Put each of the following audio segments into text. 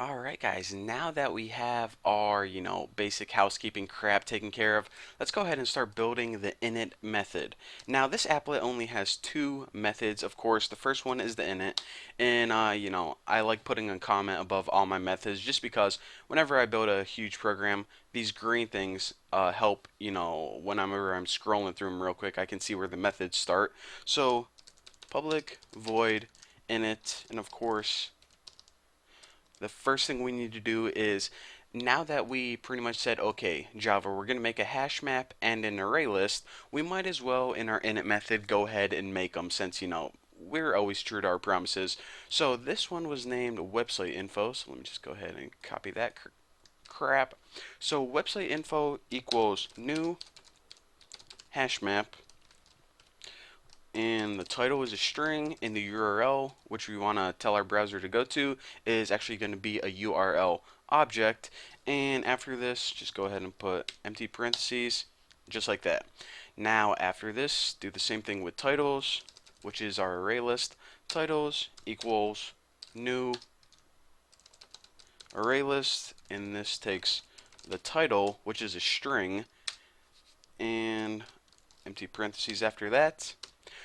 Alright guys, now that we have our, basic housekeeping crap taken care of, let's go ahead and start building the init method. Now this applet only has two methods, of course. The first one is the init, and I like putting a comment above all my methods just because whenever I build a huge program, these green things help, whenever I'm scrolling through them real quick, I can see where the methods start. So public void init, and of course the first thing we need to do is, now that we pretty much said, okay, Java, we're going to make a hash map and an array list, we might as well, in our init method, go ahead and make them since, we're always true to our promises. So this one was named website info. So let me just go ahead and copy that crap. So website info equals new hash map, and the title is a string, and the URL, which we want to tell our browser to go to, is actually going to be a URL object. And after this, just go ahead and put empty parentheses, just like that. Now after this, do the same thing with titles, which is our array list. Titles equals new array list, and this takes the title, which is a string, and empty parentheses after that.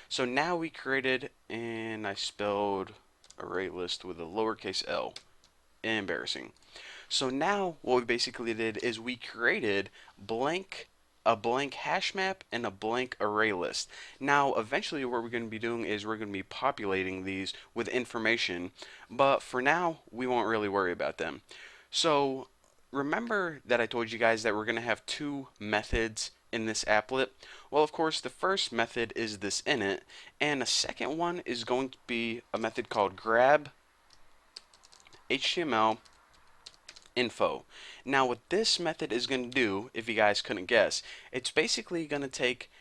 So now we created, and I spelled array list with a lowercase l. Embarrassing. So now what we basically did is we created a blank hash map and a blank array list. Now eventually what we're going to be doing is we're going to be populating these with information, but for now we won't really worry about them. So remember that I told you guys that we're going to have two methods in this applet? Well, of course, the first method is this init, and the second one is going to be a method called grab HTML info. Now, what this method is going to do, if you guys couldn't guess, it's basically going to take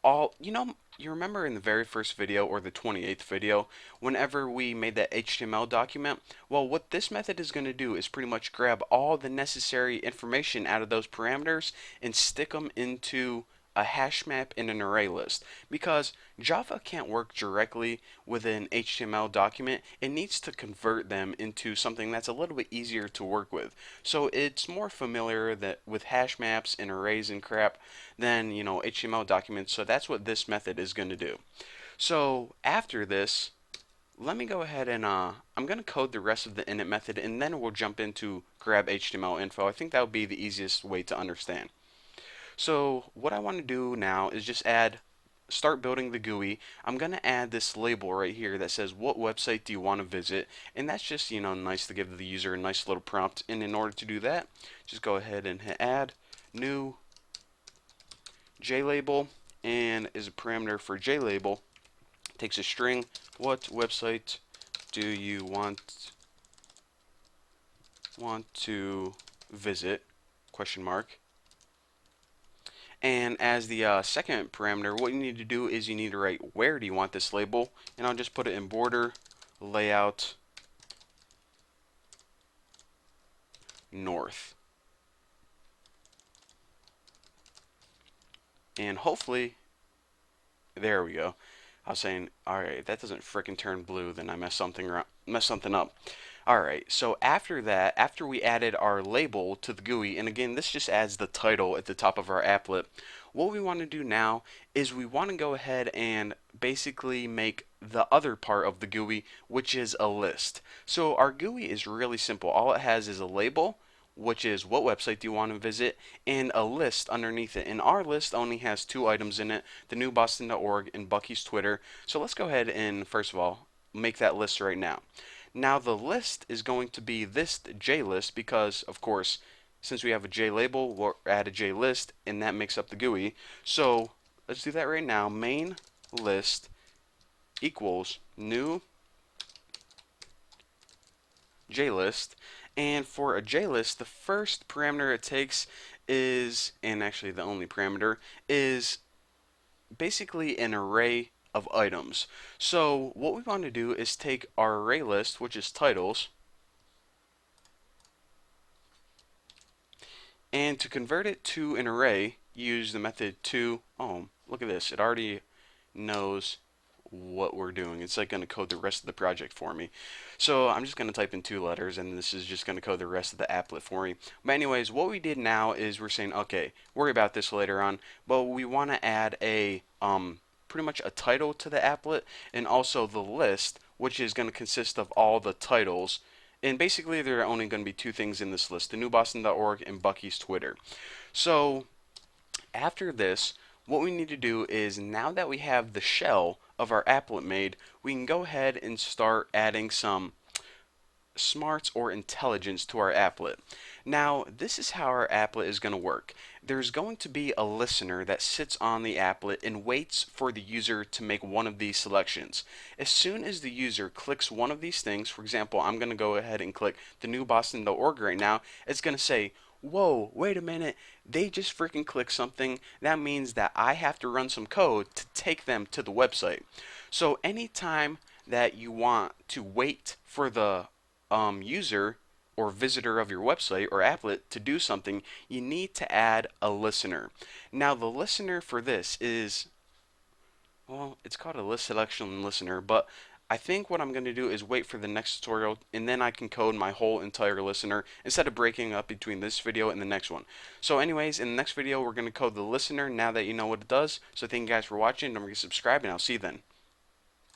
all, you remember in the very first video or the 28th video, whenever we made that HTML document? Well, what this method is going to do is pretty much grab all the necessary information out of those parameters and stick them into a hash map in an array list. Because Java can't work directly with an HTML document, it needs to convert them into something that's a little bit easier to work with. So it's more familiar with hash maps and arrays and crap than HTML documents. So that's what this method is going to do. So after this, let me go ahead and I'm going to code the rest of the init method, and then we'll jump into grab HTML info. I think that would be the easiest way to understand. So what I want to do now is just start building the GUI. I'm going to add this label right here that says what website do you want to visit, and that's just nice to give the user a nice little prompt. And in order to do that, just go ahead and hit add new JLabel, and is a parameter for JLabel. Takes a string, what website do you want to visit, question mark. And as the second parameter, what you need to do is you need to write where do you want this label, and I'll just put it in border layout north. And hopefully, there we go. I was saying, alright, that doesn't frickin' turn blue, then I messed something up. Alright, so after that, after we added our label to the GUI, and again, this just adds the title at the top of our applet, what we want to do now is we want to go ahead and basically make the other part of the GUI, which is a list. So our GUI is really simple. All it has is a label, which is what website do you want to visit, and a list underneath it. And our list only has two items in it, the newboston.org and Bucky's Twitter. So let's go ahead and first of all make that list right now. Now the list is going to be this JList because, of course, since we have a JLabel, we'll add a JList, and that makes up the GUI. So let's do that right now. Main list equals new JList. And for a JList, the first parameter it takes is, and actually the only parameter, is basically an array of items. So what we want to do is take our array list, which is titles, and to convert it to an array, use the method to, oh, look at this, it already knows what we're doing. It's like going to code the rest of the project for me. So I'm just going to type in 2 letters, and this is just going to code the rest of the applet for me. But anyways, what we did now is we're saying, okay, worry about this later on, but we want to add a pretty much a title to the applet, and also the list, which is going to consist of all the titles. And basically, there are only going to be 2 things in this list: the newboston.org and Bucky's Twitter. So after this, what we need to do is, now that we have the shell of our applet made, we can go ahead and start adding some smarts or intelligence to our applet. Now, this is how our applet is going to work. There's going to be a listener that sits on the applet and waits for the user to make one of these selections. As soon as the user clicks one of these things, for example, I'm going to go ahead and click the newboston.org right now, it's going to say, whoa, wait a minute, they just freaking clicked something. That means that I have to run some code to take them to the website. So anytime that you want to wait for the user or visitor of your website or applet to do something, you need to add a listener. Now, the listener for this is, well, it's called a list selection listener, but I think what I'm going to do is wait for the next tutorial, and then I can code my whole entire listener instead of breaking up between this video and the next one. So anyways, in the next video, we're going to code the listener now that you know what it does. So thank you guys for watching. Don't forget to subscribe, and I'll see you then.